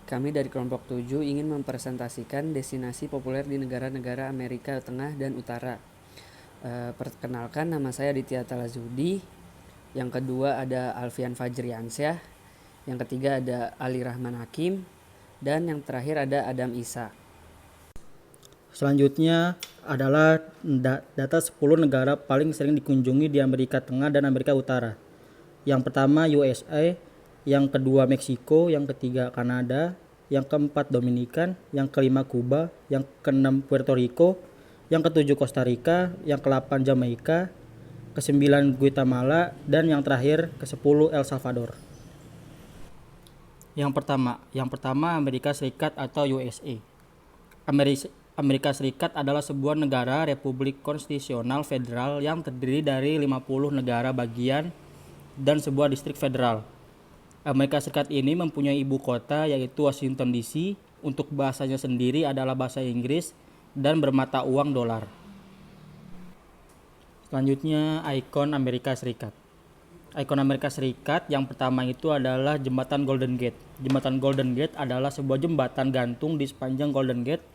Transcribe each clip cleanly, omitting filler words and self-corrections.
Kami dari kelompok 7 ingin mempresentasikan destinasi populer di negara-negara Amerika Tengah dan Utara. Perkenalkan, nama saya Aditya Talazudi. Yang kedua ada Alfian Fajriansyah. Yang ketiga ada Ali Rahman Hakim. Dan yang terakhir ada Adam Isa. Selanjutnya adalah data 10 negara paling sering dikunjungi di Amerika Tengah dan Amerika Utara. Yang pertama USA, yang kedua Meksiko, yang ketiga Kanada, yang keempat Dominikan, yang kelima Kuba, yang keenam Puerto Rico, yang ketujuh Costa Rica, yang ke-8 Jamaika, ke-9 Guatemala, dan yang terakhir ke-10 El Salvador. Yang pertama Amerika Serikat atau USA. Amerika Serikat adalah sebuah negara republik konstitusional federal yang terdiri dari 50 negara bagian dan sebuah distrik federal. Amerika Serikat ini mempunyai ibu kota yaitu Washington DC. Untuk bahasanya sendiri adalah bahasa Inggris dan bermata uang dolar. Selanjutnya ikon Amerika Serikat. Ikon Amerika Serikat yang pertama itu adalah jembatan Golden Gate. Jembatan Golden Gate adalah sebuah jembatan gantung di sepanjang Golden Gate,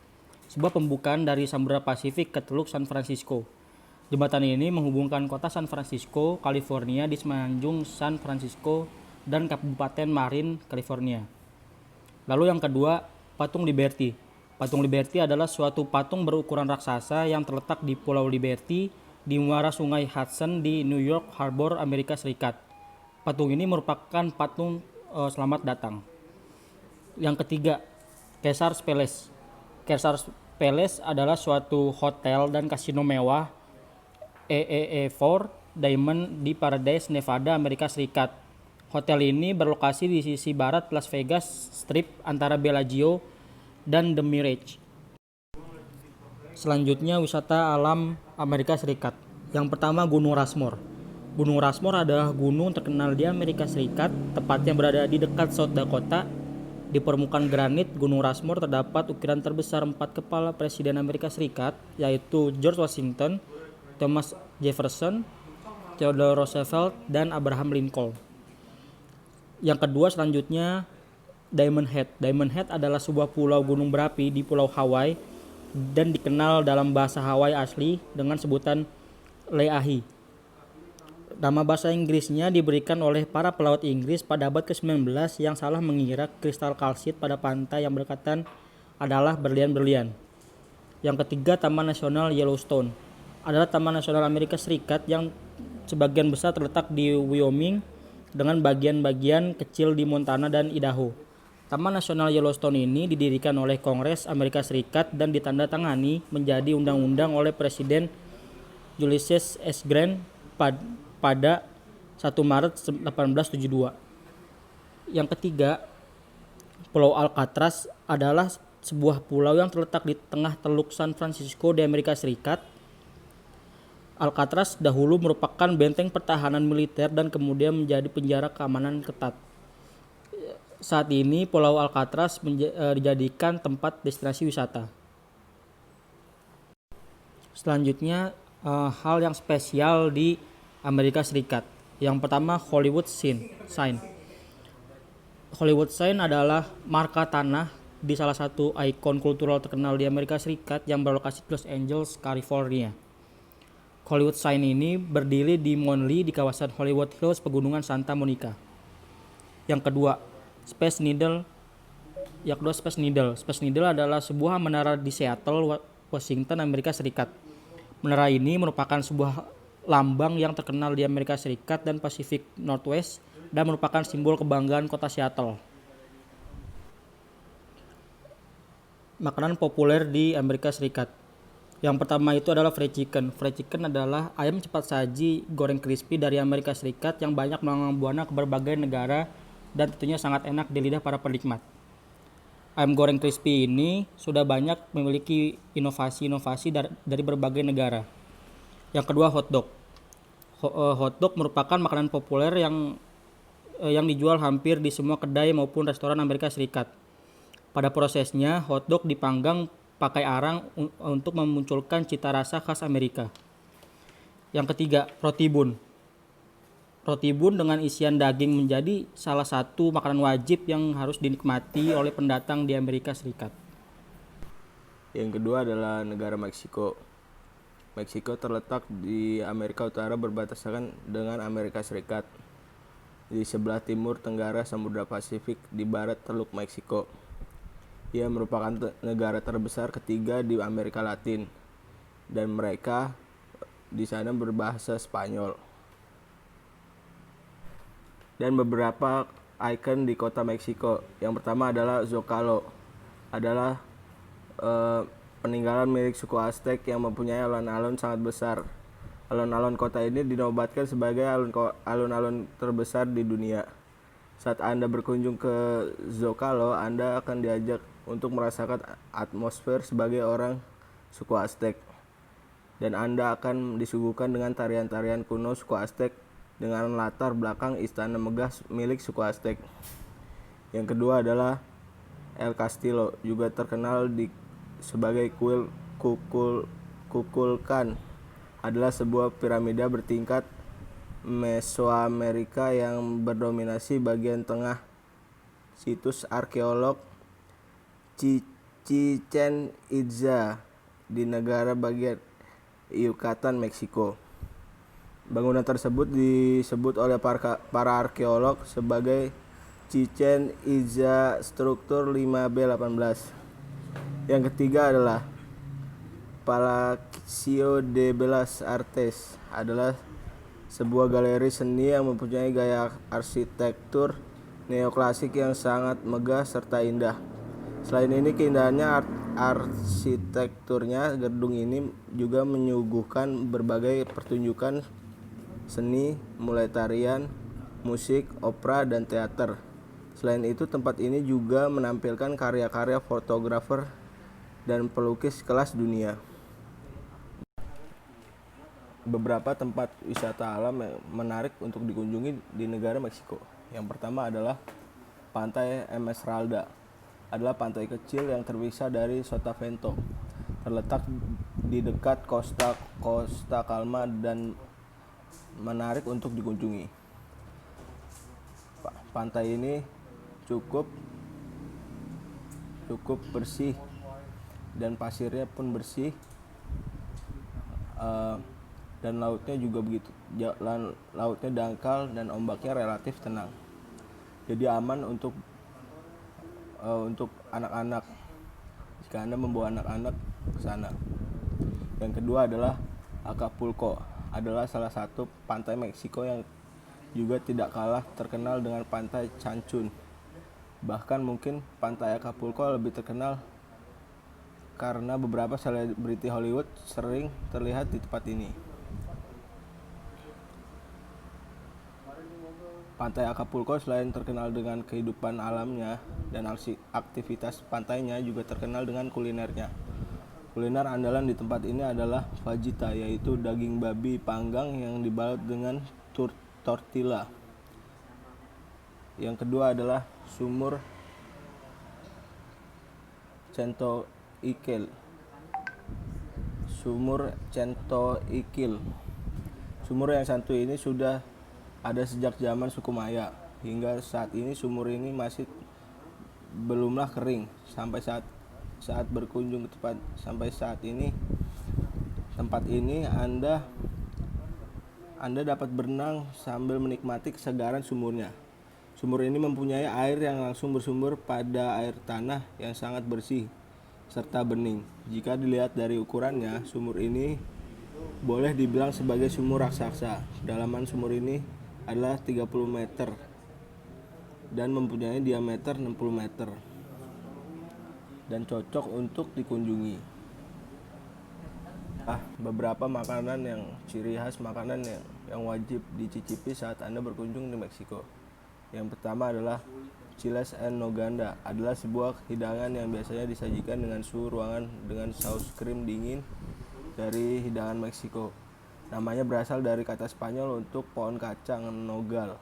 sebuah pembukaan dari Samudra Pasifik ke Teluk San Francisco. Jembatan ini menghubungkan kota San Francisco, California di semenanjung San Francisco dan Kabupaten Marin, California. Lalu yang kedua, Patung Liberty. Patung Liberty adalah suatu patung berukuran raksasa yang terletak di Pulau Liberty di muara Sungai Hudson di New York Harbor, Amerika Serikat. Patung ini merupakan patung selamat datang. Yang ketiga, Caesars Palace. Caesars Palace adalah suatu hotel dan kasino mewah EEE4 Diamond di Paradise, Nevada, Amerika Serikat. Hotel ini berlokasi di sisi barat Las Vegas Strip antara Bellagio dan The Mirage. Selanjutnya wisata alam Amerika Serikat. Yang pertama Gunung Rushmore. Gunung Rushmore adalah gunung terkenal di Amerika Serikat, tepatnya berada di dekat South Dakota. Di permukaan granit Gunung Rushmore terdapat ukiran terbesar 4 kepala presiden Amerika Serikat, yaitu George Washington, Thomas Jefferson, Theodore Roosevelt, dan Abraham Lincoln. Yang kedua selanjutnya Diamond Head. Diamond Head adalah sebuah pulau gunung berapi di Pulau Hawaii dan dikenal dalam bahasa Hawaii asli dengan sebutan Leahi. Nama bahasa Inggrisnya diberikan oleh para pelaut Inggris pada abad ke-19 yang salah mengira kristal kalsit pada pantai yang berdekatan adalah berlian-berlian. Yang ketiga Taman Nasional Yellowstone adalah Taman Nasional Amerika Serikat yang sebagian besar terletak di Wyoming dengan bagian-bagian kecil di Montana dan Idaho. Taman Nasional Yellowstone ini didirikan oleh Kongres Amerika Serikat dan ditandatangani menjadi undang-undang oleh Presiden Ulysses S. Grant pada 1 Maret 1872. Yang ketiga, Pulau Alcatraz adalah sebuah pulau yang terletak di tengah Teluk San Francisco di Amerika Serikat. Alcatraz dahulu merupakan benteng pertahanan militer dan kemudian menjadi penjara keamanan ketat. Saat ini Pulau Alcatraz dijadikan tempat destinasi wisata. Selanjutnya hal yang spesial di Amerika Serikat. Yang pertama Hollywood Sign. Hollywood Sign adalah marka tanah di salah satu ikon kultural terkenal di Amerika Serikat yang berlokasi di Los Angeles, California. Hollywood Sign ini berdiri di Monley di kawasan Hollywood Hills, Pegunungan Santa Monica. Yang kedua, Space Needle. Space Needle adalah sebuah menara di Seattle, Washington, Amerika Serikat. Menara ini merupakan sebuah lambang yang terkenal di Amerika Serikat dan Pacific Northwest dan merupakan simbol kebanggaan kota Seattle. Makanan populer di Amerika Serikat. Yang pertama itu adalah fried chicken. Fried chicken adalah ayam cepat saji goreng crispy dari Amerika Serikat yang banyak melanglang buana ke berbagai negara dan tentunya sangat enak di lidah para penikmat. Ayam goreng crispy ini sudah banyak memiliki inovasi-inovasi dari berbagai negara. Yang kedua hotdog. Hotdog merupakan makanan populer yang dijual hampir di semua kedai maupun restoran Amerika Serikat. Pada prosesnya hotdog dipanggang pakai arang untuk memunculkan cita rasa khas Amerika. Yang ketiga, roti bun. Roti bun dengan isian daging menjadi salah satu makanan wajib yang harus dinikmati oleh pendatang di Amerika Serikat. Yang kedua adalah negara Meksiko. Meksiko terletak di Amerika Utara berbatasan dengan Amerika Serikat. Di sebelah timur tenggara Samudra Pasifik, di barat Teluk Meksiko. Ia merupakan negara terbesar ketiga di Amerika Latin, dan mereka di sana berbahasa Spanyol. Dan beberapa ikon di kota Meksiko. Yang pertama adalah Zocalo, adalah peninggalan milik suku Aztec yang mempunyai alun-alun sangat besar. Alun-alun kota ini dinobatkan sebagai alun-alun terbesar di dunia. Saat Anda berkunjung ke Zocalo, Anda akan diajak untuk merasakan atmosfer sebagai orang suku Aztec. Dan Anda akan disuguhkan dengan tarian-tarian kuno suku Aztec dengan latar belakang istana megah milik suku Aztec. Yang kedua adalah El Castillo, juga terkenal sebagai Kukulkan, adalah sebuah piramida bertingkat Mesoamerika yang berdominasi bagian tengah situs arkeolog Chichen Itza di negara bagian Yucatan, Meksiko. Bangunan tersebut disebut oleh para arkeolog sebagai Chichen Itza struktur 5B18. Yang ketiga adalah Palacio de Bellas Artes, adalah sebuah galeri seni yang mempunyai gaya arsitektur neoklasik yang sangat megah serta indah. Selain ini, keindahannya arsitekturnya, gedung ini juga menyuguhkan berbagai pertunjukan seni, mulai tarian, musik, opera, dan teater. Selain itu, tempat ini juga menampilkan karya-karya fotografer dan pelukis kelas dunia. Beberapa tempat wisata alam yang menarik untuk dikunjungi di negara Meksiko. Yang pertama adalah Pantai Esmeralda, adalah pantai kecil yang terpisah dari Sotavento. Terletak di dekat Costa Calma dan menarik untuk dikunjungi. Pantai ini cukup bersih dan pasirnya pun bersih, dan lautnya juga begitu. Lautnya dangkal dan ombaknya relatif tenang, jadi aman untuk anak-anak jika Anda membawa anak-anak ke sana. Yang kedua adalah Acapulco, adalah salah satu pantai Meksiko yang juga tidak kalah terkenal dengan pantai Cancun. Bahkan mungkin pantai Acapulco lebih terkenal karena beberapa selebriti Hollywood sering terlihat di tempat ini. Pantai Acapulco selain terkenal dengan kehidupan alamnya dan aktivitas pantainya, juga terkenal dengan kulinernya. Kuliner andalan di tempat ini adalah fajita, yaitu daging babi panggang yang dibalut dengan tortilla. Yang kedua adalah sumur Centoiquel. Sumur yang satu ini sudah ada sejak zaman suku Maya. Hingga saat ini sumur ini masih belumlah kering. Sampai saat berkunjung ke tempat ini Anda dapat berenang sambil menikmati kesegaran sumurnya. Sumur ini mempunyai air yang langsung bersumber pada air tanah yang sangat bersih serta bening. Jika dilihat dari ukurannya, sumur ini boleh dibilang sebagai sumur raksasa. Kedalaman sumur ini adalah 30 meter dan mempunyai diameter 60 meter dan cocok untuk dikunjungi. Beberapa makanan yang ciri khas, makanan yang wajib dicicipi saat Anda berkunjung di Meksiko. Yang pertama adalah chiles en nogada, adalah sebuah hidangan yang biasanya disajikan dengan suhu ruangan dengan saus krim dingin dari hidangan Meksiko. Namanya berasal dari kata Spanyol untuk pohon kacang, nogal.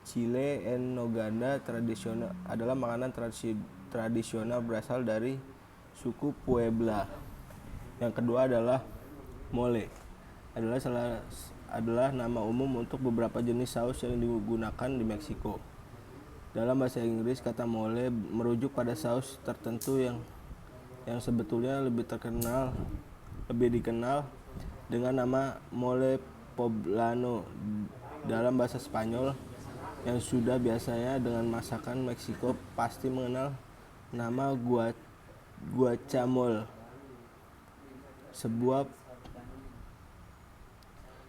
Chile en nogada tradisional adalah makanan tradisional berasal dari suku Puebla. Yang kedua adalah mole, adalah adalah nama umum untuk beberapa jenis saus yang digunakan di Meksiko. Dalam bahasa Inggris, kata mole merujuk pada saus tertentu yang sebetulnya lebih dikenal dengan nama mole poblano dalam bahasa Spanyol, yang sudah biasanya dengan masakan Meksiko pasti mengenal nama guacamole.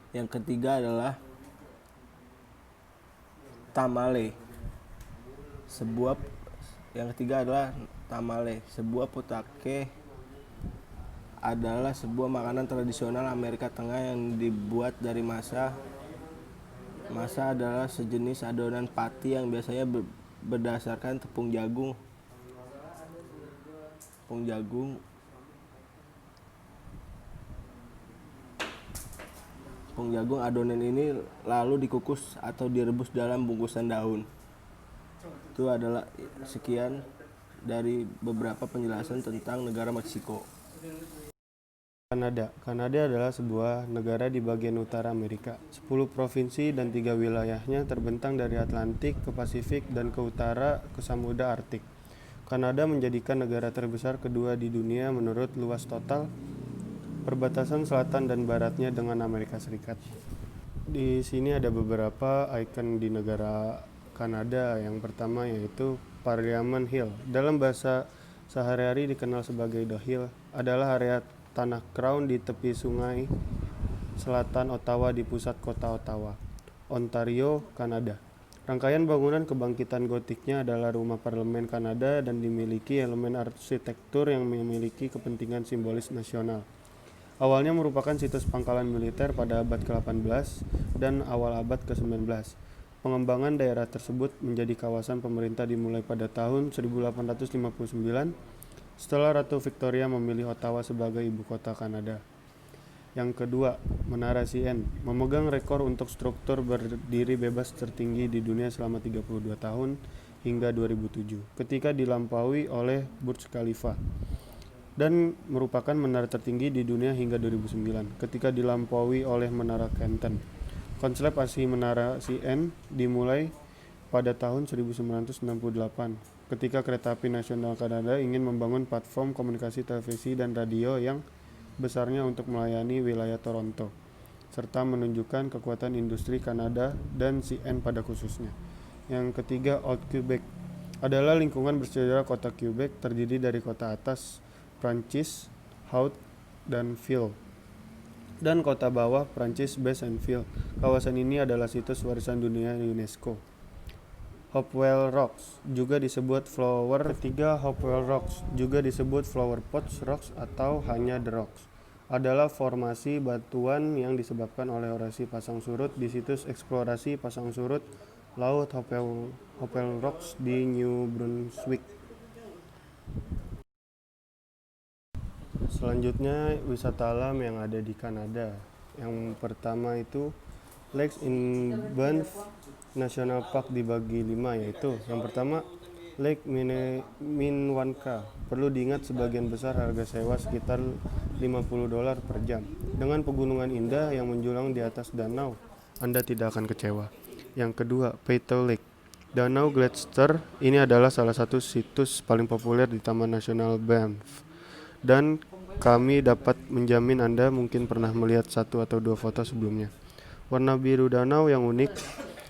Yang ketiga adalah tamale. Sebuah putake adalah sebuah makanan tradisional Amerika Tengah yang dibuat dari masa adalah sejenis adonan pati yang biasanya berdasarkan tepung jagung. Adonan ini lalu dikukus atau direbus dalam bungkusan daun. Itu adalah sekian dari beberapa penjelasan tentang negara Meksiko. Kanada adalah sebuah negara di bagian utara Amerika. 10 provinsi dan 3 wilayahnya terbentang dari Atlantik ke Pasifik dan ke utara ke Samudra Arktik. Kanada menjadikan negara terbesar kedua di dunia menurut luas total perbatasan selatan dan baratnya dengan Amerika Serikat. Di sini ada beberapa ikon di negara Kanada. Yang pertama yaitu Parliament Hill. Dalam bahasa sehari-hari dikenal sebagai The Hill, adalah area tanah Crown di tepi sungai selatan Ottawa di pusat kota Ottawa, Ontario, Kanada. Rangkaian bangunan kebangkitan gotiknya adalah rumah parlemen Kanada dan dimiliki elemen arsitektur yang memiliki kepentingan simbolis nasional. Awalnya merupakan situs pangkalan militer pada abad ke-18 dan awal abad ke-19. Pengembangan daerah tersebut menjadi kawasan pemerintah dimulai pada tahun 1859 setelah Ratu Victoria memilih Ottawa sebagai ibu kota Kanada. Yang kedua, Menara CN memegang rekor untuk struktur berdiri bebas tertinggi di dunia selama 32 tahun hingga 2007 ketika dilampaui oleh Burj Khalifa, dan merupakan menara tertinggi di dunia hingga 2009 ketika dilampaui oleh Menara Kenton. Konservasi Menara CN dimulai pada tahun 1968 ketika Kereta Api Nasional Kanada ingin membangun platform komunikasi televisi dan radio yang besarnya untuk melayani wilayah Toronto, serta menunjukkan kekuatan industri Kanada dan CN pada khususnya. Yang ketiga, Old Quebec adalah lingkungan bersejarah kota Quebec, terdiri dari kota atas Prancis, Haute dan Ville, dan kota bawah Prancis, Basse and Ville. Kawasan ini adalah situs warisan dunia UNESCO. Hopewell Rocks juga disebut Flower. Ketiga, Hopewell Rocks juga disebut Flower Pots Rocks atau hanya The Rocks, adalah formasi batuan yang disebabkan oleh erosi pasang surut di situs eksplorasi pasang surut laut Hopewell Rocks di New Brunswick. Selanjutnya, wisata alam yang ada di Kanada. Yang pertama itu Lakes in Banff National Park dibagi 5, yaitu yang pertama Lake Minnewanka. Perlu diingat sebagian besar harga sewa sekitar $50 per jam. Dengan pegunungan indah yang menjulang di atas danau, Anda tidak akan kecewa. Yang kedua, Peyto Lake. Danau Gloucester ini adalah salah satu situs paling populer di Taman Nasional Banff, dan kami dapat menjamin Anda mungkin pernah melihat 1 atau 2 foto sebelumnya. Warna biru danau yang unik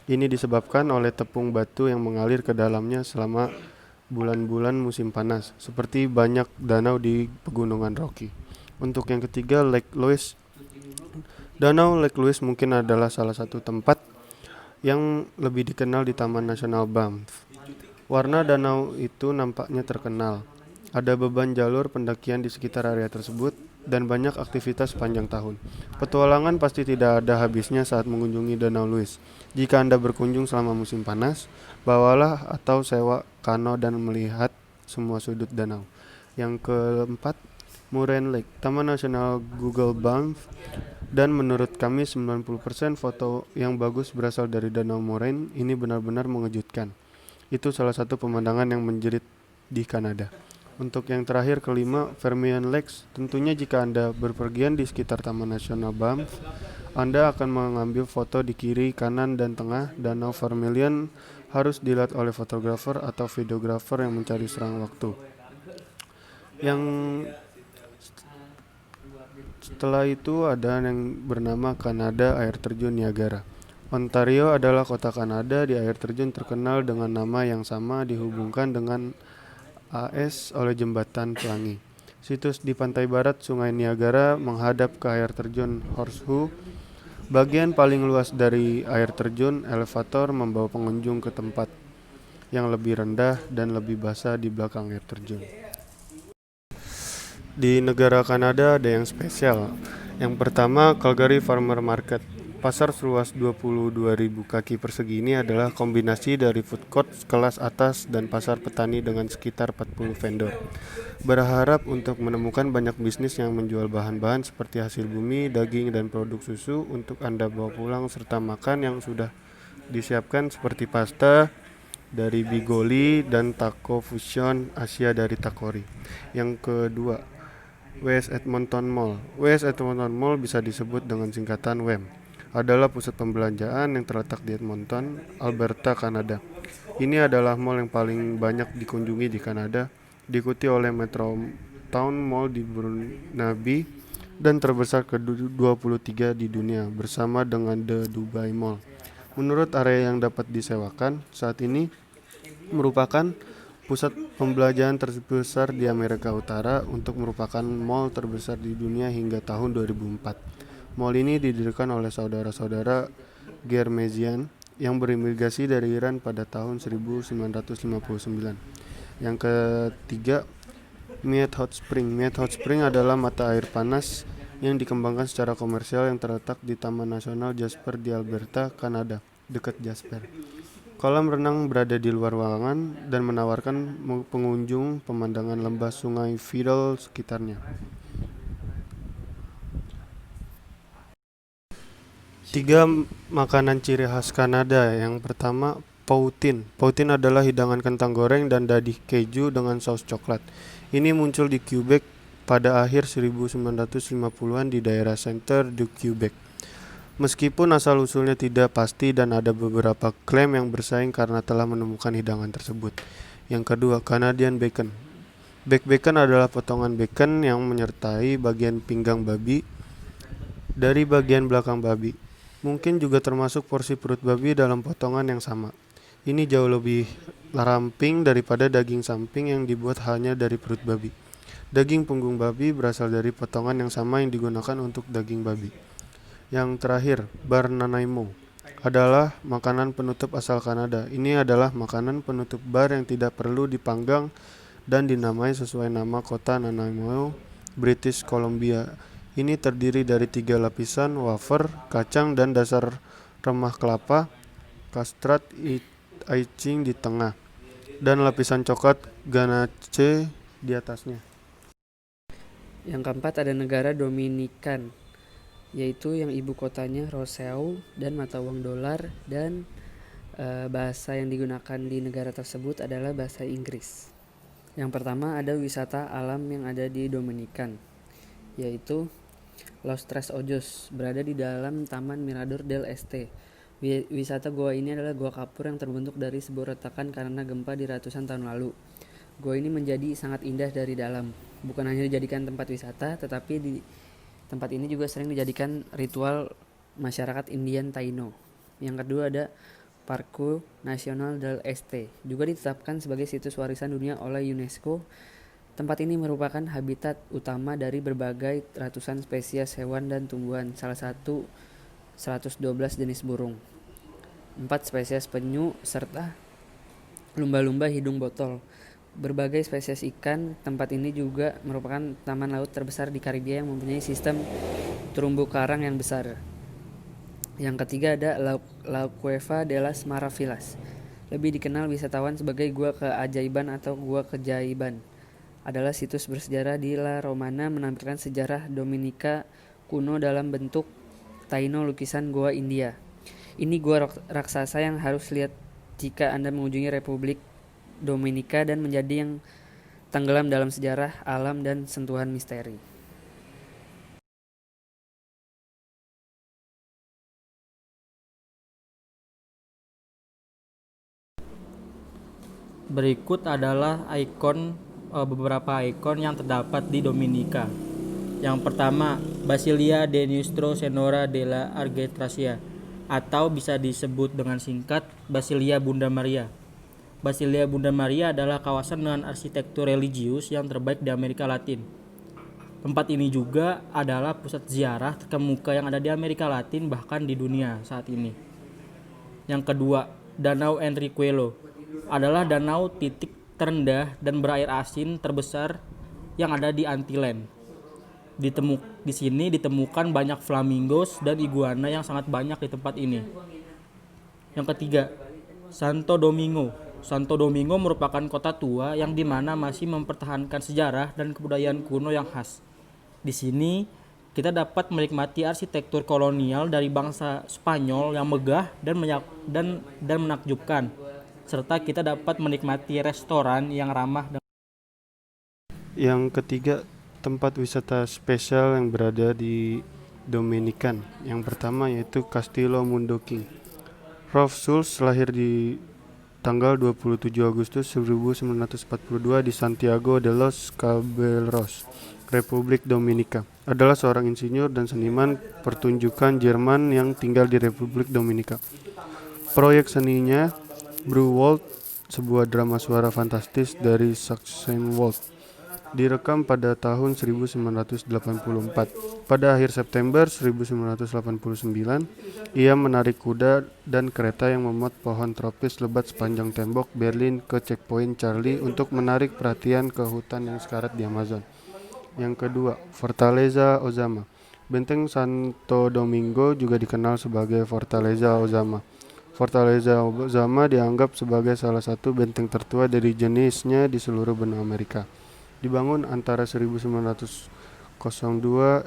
ini disebabkan oleh tepung batu yang mengalir ke dalamnya selama bulan-bulan musim panas, seperti banyak danau di pegunungan Rocky. Untuk yang ketiga, Lake Louise. Danau Lake Louise mungkin adalah salah satu tempat yang lebih dikenal di Taman Nasional Banff. Warna danau itu nampaknya terkenal. Ada beban jalur pendakian di sekitar area tersebut dan banyak aktivitas sepanjang tahun. Petualangan pasti tidak ada habisnya saat mengunjungi Danau Louise. Jika Anda berkunjung selama musim panas, bawalah atau sewa kano dan melihat semua sudut danau. Yang keempat, Moraine Lake, Taman Nasional Google Banff, dan menurut kami 90% foto yang bagus berasal dari Danau Moraine. Ini benar-benar mengejutkan. Itu salah satu pemandangan yang menjerit di Kanada. Untuk yang terakhir kelima, Vermilion Lakes. Tentunya jika Anda berpergian di sekitar Taman Nasional Banff, Anda akan mengambil foto di kiri, kanan, dan tengah. Danau Vermilion harus dilihat oleh fotografer atau videografer yang mencari serang waktu. Yang setelah itu ada yang bernama Kanada Air Terjun Niagara. Ontario adalah kota Kanada di air terjun terkenal dengan nama yang sama dihubungkan dengan AS oleh jembatan pelangi. Situs di pantai barat Sungai Niagara menghadap ke air terjun Horseshoe. Bagian paling luas dari air terjun, elevator membawa pengunjung ke tempat yang lebih rendah dan lebih basah di belakang air terjun. Di negara Kanada ada yang spesial. Yang pertama, Calgary Farmer Market. Pasar seluas 22.000 kaki persegi ini adalah kombinasi dari food court kelas atas dan pasar petani dengan sekitar 40 vendor. Berharap untuk menemukan banyak bisnis yang menjual bahan-bahan seperti hasil bumi, daging, dan produk susu untuk Anda bawa pulang serta makan yang sudah disiapkan seperti pasta dari Bigoli dan taco fusion Asia dari Takori. Yang kedua, West Edmonton Mall. West Edmonton Mall bisa disebut dengan singkatan WEM. Adalah pusat pembelanjaan yang terletak di Edmonton, Alberta, Kanada. Ini adalah mall yang paling banyak dikunjungi di Kanada, diikuti oleh Metro Town Mall di Burnaby dan terbesar ke-23 di dunia bersama dengan The Dubai Mall. Menurut area yang dapat disewakan, saat ini merupakan pusat pembelanjaan terbesar di Amerika Utara untuk merupakan mall terbesar di dunia hingga tahun 2004. Mall ini didirikan oleh saudara-saudara Germezian yang berimigrasi dari Iran pada tahun 1959. Yang ketiga, Mead Hot Spring. Mead Hot Spring adalah mata air panas yang dikembangkan secara komersial yang terletak di Taman Nasional Jasper di Alberta, Kanada, dekat Jasper. Kolam renang berada di luar ruangan dan menawarkan pengunjung pemandangan lembah sungai Fiddle sekitarnya. 3 makanan ciri khas Kanada. Yang pertama, poutine. Poutine adalah hidangan kentang goreng dan dadih keju dengan saus coklat. Ini muncul di Quebec pada akhir 1950-an di daerah Center du Quebec. Meskipun asal-usulnya tidak pasti dan ada beberapa klaim yang bersaing karena telah menemukan hidangan tersebut. Yang kedua, Canadian bacon. Baked bacon adalah potongan bacon yang menyertai bagian pinggang babi dari bagian belakang babi. Mungkin juga termasuk porsi perut babi dalam potongan yang sama. Ini jauh lebih ramping daripada daging samping yang dibuat hanya dari perut babi. Daging punggung babi berasal dari potongan yang sama yang digunakan untuk daging babi. Yang terakhir, bar Nanaimo adalah makanan penutup asal Kanada. Ini adalah makanan penutup bar yang tidak perlu dipanggang dan dinamai sesuai nama kota Nanaimo, British Columbia. Ini terdiri dari 3 lapisan wafer, kacang, dan dasar remah kelapa, custard icing di tengah, dan lapisan coklat ganache di atasnya. Yang keempat ada negara Dominikan, yaitu yang ibu kotanya Roseau dan mata uang dolar, dan bahasa yang digunakan di negara tersebut adalah bahasa Inggris. Yang pertama ada wisata alam yang ada di Dominikan, yaitu Los Tres Ojos, berada di dalam Taman Mirador del Este. Wisata gua ini adalah gua kapur yang terbentuk dari sebuah retakan karena gempa di ratusan tahun lalu. Gua ini menjadi sangat indah dari dalam. Bukan hanya dijadikan tempat wisata, tetapi di tempat ini juga sering dijadikan ritual masyarakat Indian Taino. Yang kedua ada Parque Nacional del Este, juga ditetapkan sebagai situs warisan dunia oleh UNESCO. Tempat ini merupakan habitat utama dari berbagai ratusan spesies hewan dan tumbuhan, salah satu 112 jenis burung, 4 spesies penyu, serta lumba-lumba hidung botol. Berbagai spesies ikan. Tempat ini juga merupakan taman laut terbesar di Karibia yang mempunyai sistem terumbu karang yang besar. Yang ketiga ada La Cueva de las Maravillas, lebih dikenal wisatawan sebagai Gua Keajaiban atau Gua Kejaiban. Adalah situs bersejarah di La Romana, menampilkan sejarah Dominika kuno dalam bentuk Taino lukisan Goa India. Ini gua raksasa yang harus lihat jika Anda mengunjungi Republik Dominika dan menjadi yang tenggelam dalam sejarah, alam, dan sentuhan misteri. Berikut adalah beberapa ikon yang terdapat di Dominika. Yang pertama, Basilia de Nuestra Senora de la Argetracia, atau bisa disebut dengan singkat Basilia Bunda Maria. Basilia Bunda Maria adalah kawasan dengan arsitektur religius yang terbaik di Amerika Latin. Tempat ini juga adalah pusat ziarah terkemuka yang ada di Amerika Latin, bahkan di dunia saat ini. Yang kedua, Danau Enriquello adalah danau titik terendah dan berair asin terbesar yang ada di Antillen. Di sini ditemukan banyak flamingos dan iguana yang sangat banyak di tempat ini. Yang ketiga, Santo Domingo. Santo Domingo merupakan kota tua yang dimana masih mempertahankan sejarah dan kebudayaan kuno yang khas. Di sini kita dapat menikmati arsitektur kolonial dari bangsa Spanyol yang megah dan menakjubkan, serta kita dapat menikmati restoran yang ramah. Yang ketiga, tempat wisata spesial yang berada di Dominikan. Yang pertama yaitu Castillo Mundo King. Rolf Schulz lahir di tanggal 27 Agustus 1942 di Santiago de los Caballeros, Republik Dominika. Adalah seorang insinyur dan seniman pertunjukan Jerman yang tinggal di Republik Dominika. Proyek seninya Breuwold, sebuah drama suara fantastis dari Sachsenwald, direkam pada tahun 1984. Pada akhir September 1989, ia menarik kuda dan kereta yang memuat pohon tropis lebat sepanjang tembok Berlin ke checkpoint Charlie untuk menarik perhatian ke hutan yang sekarat di Amazon. Yang kedua, Fortaleza Ozama. Benteng Santo Domingo juga dikenal sebagai Fortaleza Ozama. Fortaleza Ozama dianggap sebagai salah satu benteng tertua dari jenisnya di seluruh benua Amerika. Dibangun antara 1902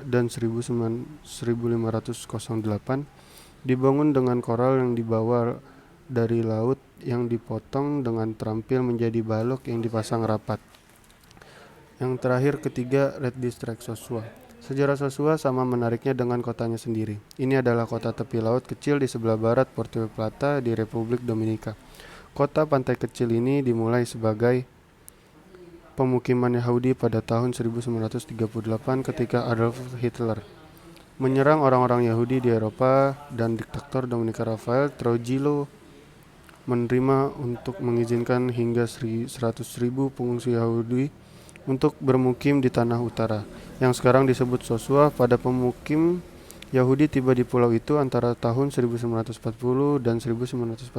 dan 1508, dibangun dengan koral yang dibawa dari laut yang dipotong dengan terampil menjadi balok yang dipasang rapat. Yang terakhir, ketiga, Red District Sosua. Sejarah Sosua sama menariknya dengan kotanya sendiri. Ini adalah kota tepi laut kecil di sebelah barat Puerto Plata di Republik Dominika. Kota pantai kecil ini dimulai sebagai pemukiman Yahudi pada tahun 1938 ketika Adolf Hitler menyerang orang-orang Yahudi di Eropa dan diktator Dominika Rafael Trujillo menerima untuk mengizinkan hingga 100.000 pengungsi Yahudi untuk bermukim di tanah utara yang sekarang disebut Sosua. Pada pemukim Yahudi tiba di pulau itu antara tahun 1940 dan 1945.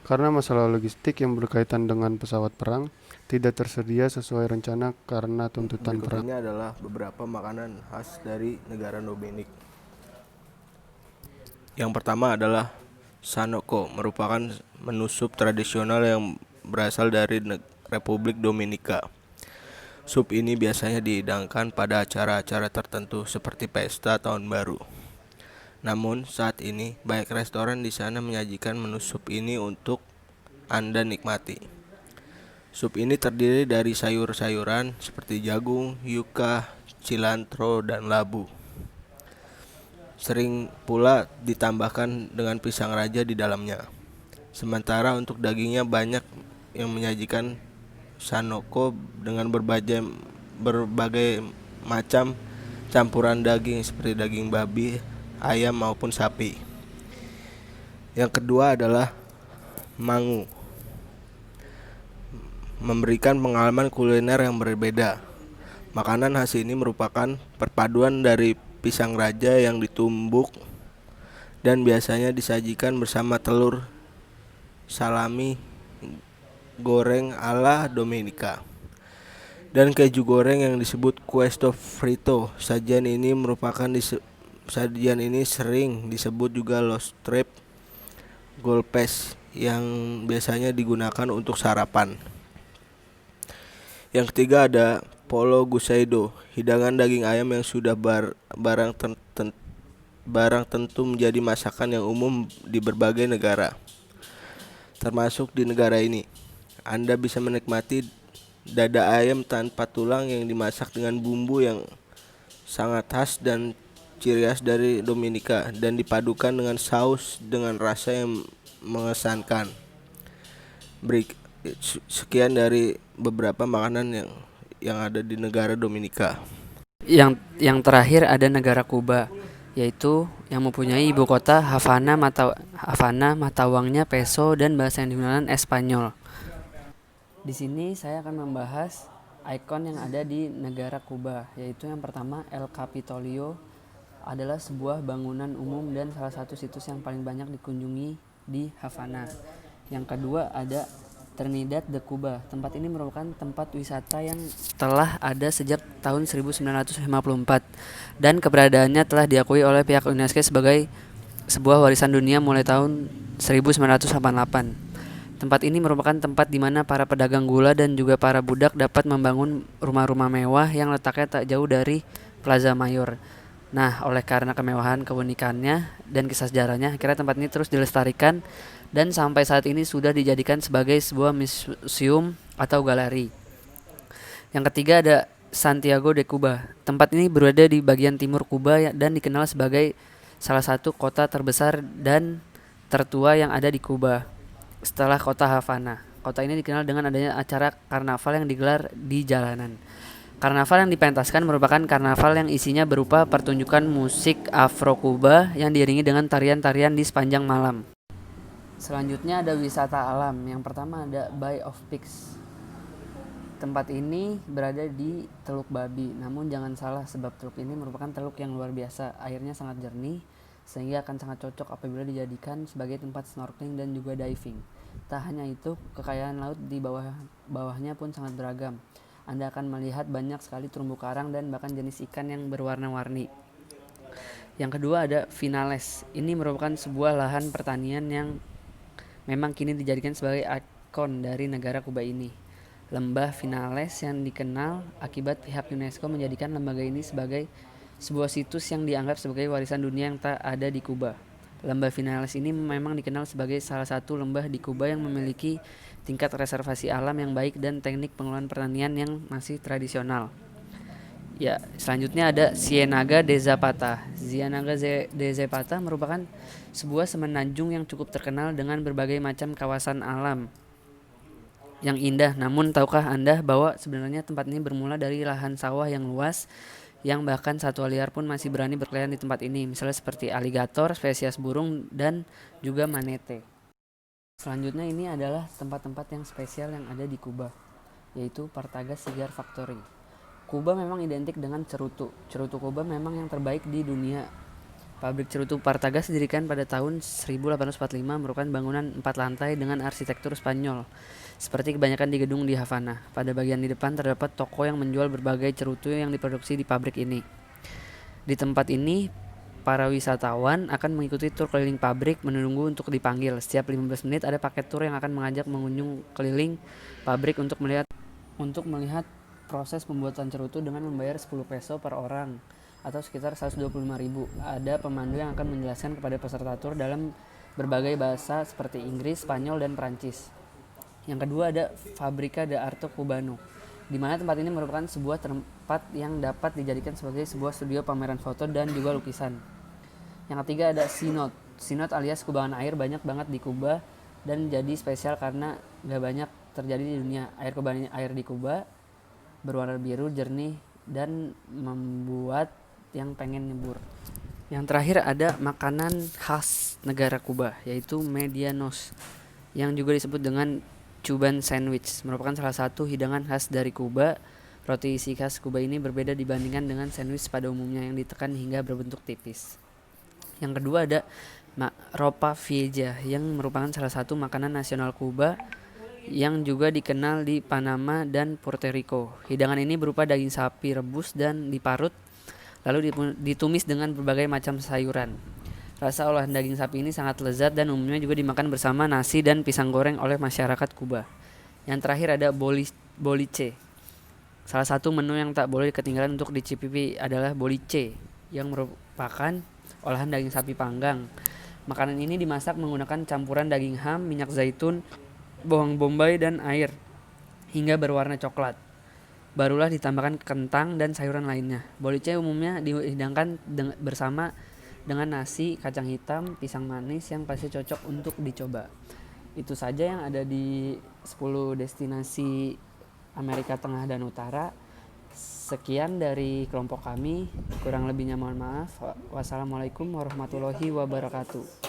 Karena masalah logistik yang berkaitan dengan pesawat perang tidak tersedia sesuai rencana karena tuntutan perang. Berikut ini adalah beberapa makanan khas dari negara Dominik. Yang pertama adalah Sanoko, merupakan menu sup tradisional yang berasal dari Republik Dominika. Sup ini biasanya dihidangkan pada acara-acara tertentu seperti pesta tahun baru. Namun saat ini banyak restoran di sana menyajikan menu sup ini untuk Anda nikmati. Sup ini terdiri dari sayur-sayuran seperti jagung, yuca, cilantro, dan labu. Sering pula ditambahkan dengan pisang raja di dalamnya. Sementara untuk dagingnya banyak yang menyajikan Sanoko dengan berbagai macam campuran daging seperti daging babi, ayam maupun sapi. Yang kedua adalah Mangu, memberikan pengalaman kuliner yang berbeda. Makanan khas ini merupakan perpaduan dari pisang raja yang ditumbuk dan biasanya disajikan bersama telur salami goreng ala Dominika dan keju goreng yang disebut queso frito. Sajian ini sering disebut juga los tres golpes yang biasanya digunakan untuk sarapan. Yang ketiga ada polo guisado, hidangan daging ayam yang sudah barang tentu menjadi masakan yang umum di berbagai negara, termasuk di negara ini. Anda bisa menikmati dada ayam tanpa tulang yang dimasak dengan bumbu yang sangat khas dan ciri khas dari Dominika dan dipadukan dengan saus dengan rasa yang mengesankan. Sekian dari beberapa makanan yang ada di negara Dominika. Yang terakhir ada negara Kuba, yaitu yang mempunyai ibu kota Havana, mata uangnya peso dan bahasa yang digunakan Espanyol. Di sini saya akan membahas ikon yang ada di negara Kuba, yaitu yang pertama El Capitolio adalah sebuah bangunan umum dan salah satu situs yang paling banyak dikunjungi di Havana. Yang kedua ada Trinidad de Cuba. Tempat ini merupakan tempat wisata yang telah ada sejak tahun 1954 dan keberadaannya telah diakui oleh pihak UNESCO sebagai sebuah warisan dunia mulai tahun 1988. Tempat ini merupakan tempat di mana para pedagang gula dan juga para budak dapat membangun rumah-rumah mewah yang letaknya tak jauh dari Plaza Mayor. Nah, oleh karena kemewahan keunikannya dan kisah sejarahnya, akhirnya tempat ini terus dilestarikan dan sampai saat ini sudah dijadikan sebagai sebuah museum atau galeri. Yang ketiga ada Santiago de Cuba. Tempat ini berada di bagian timur Kuba dan dikenal sebagai salah satu kota terbesar dan tertua yang ada di Kuba setelah kota Havana. Kota ini dikenal dengan adanya acara karnaval yang digelar di jalanan. Karnaval yang dipentaskan merupakan karnaval yang isinya berupa pertunjukan musik Afro-Kuba yang diiringi dengan tarian-tarian di sepanjang malam. Selanjutnya ada wisata alam. Yang pertama ada Bay of Pigs. Tempat ini berada di Teluk Babi. Namun jangan salah, sebab teluk ini merupakan teluk yang luar biasa. Airnya sangat jernih sehingga akan sangat cocok apabila dijadikan sebagai tempat snorkeling dan juga diving. Tak hanya itu, kekayaan laut di bawahnya pun sangat beragam. Anda akan melihat banyak sekali terumbu karang dan bahkan jenis ikan yang berwarna-warni. Yang kedua ada Vinales. Ini merupakan sebuah lahan pertanian yang memang kini dijadikan sebagai ikon dari negara Kuba ini. Lembah Vinales yang dikenal akibat pihak UNESCO menjadikan lembaga ini sebagai sebuah situs yang dianggap sebagai warisan dunia yang tak ada di Kuba. Lembah Vinales ini memang dikenal sebagai salah satu lembah di Kuba yang memiliki tingkat reservasi alam yang baik dan teknik pengelolaan pertanian yang masih tradisional. Ya, selanjutnya ada Ciénaga de Zapata. Ciénaga de Zapata merupakan sebuah semenanjung yang cukup terkenal dengan berbagai macam kawasan alam yang indah. Namun tahukah Anda bahwa sebenarnya tempat ini bermula dari lahan sawah yang luas yang bahkan satwa liar pun masih berani berkeliaran di tempat ini, misalnya seperti aligator, spesies burung dan juga manete. Selanjutnya ini adalah tempat-tempat yang spesial yang ada di Kuba, yaitu Partagas Cigar Factory. Kuba memang identik dengan cerutu. Cerutu Kuba memang yang terbaik di dunia. Pabrik cerutu Partagas didirikan pada tahun 1845 merupakan bangunan 4 lantai dengan arsitektur Spanyol, seperti kebanyakan di gedung di Havana. Pada bagian di depan terdapat toko yang menjual berbagai cerutu yang diproduksi di pabrik ini. Di tempat ini, para wisatawan akan mengikuti tur keliling pabrik menunggu untuk dipanggil. Setiap 15 menit ada paket tur yang akan mengajak mengunjung keliling pabrik untuk melihat proses pembuatan cerutu dengan membayar 10 peso per orang atau sekitar 125.000. Ada pemandu yang akan menjelaskan kepada peserta tur dalam berbagai bahasa seperti Inggris, Spanyol, dan Perancis. Yang kedua ada Fábrica de Arte Cubano, di mana tempat ini merupakan sebuah tempat yang dapat dijadikan sebagai sebuah studio pameran foto dan juga lukisan. Yang ketiga ada Sinot. Sinot alias kubangan air banyak banget di Kuba dan jadi spesial karena gak banyak terjadi di dunia. Kubangan air di Kuba berwarna biru, jernih, dan membuat yang pengen nyebur. Yang terakhir ada makanan khas negara Kuba, yaitu medianos, yang juga disebut dengan Cuban sandwich. Merupakan salah satu hidangan khas dari Kuba. Roti isi khas Kuba ini berbeda dibandingkan dengan sandwich pada umumnya yang ditekan hingga berbentuk tipis. Yang kedua ada ropa vieja, yang merupakan salah satu makanan nasional Kuba yang juga dikenal di Panama dan Puerto Rico. Hidangan ini berupa daging sapi rebus dan diparut, lalu ditumis dengan berbagai macam sayuran. Rasa olahan daging sapi ini sangat lezat dan umumnya juga dimakan bersama nasi dan pisang goreng oleh masyarakat Kuba. Yang terakhir ada boliche. Salah satu menu yang tak boleh ketinggalan untuk dicicipi adalah boliche, yang merupakan olahan daging sapi panggang. Makanan ini dimasak menggunakan campuran daging ham, minyak zaitun, bawang bombay, dan air. hingga berwarna coklat. Barulah ditambahkan kentang dan sayuran lainnya. Boliche umumnya dihidangkan bersama dengan nasi, kacang hitam, pisang manis yang pasti cocok untuk dicoba. Itu saja yang ada di 10 destinasi Amerika Tengah dan Utara. Sekian dari kelompok kami. Kurang lebihnya mohon maaf. Wassalamualaikum warahmatullahi wabarakatuh.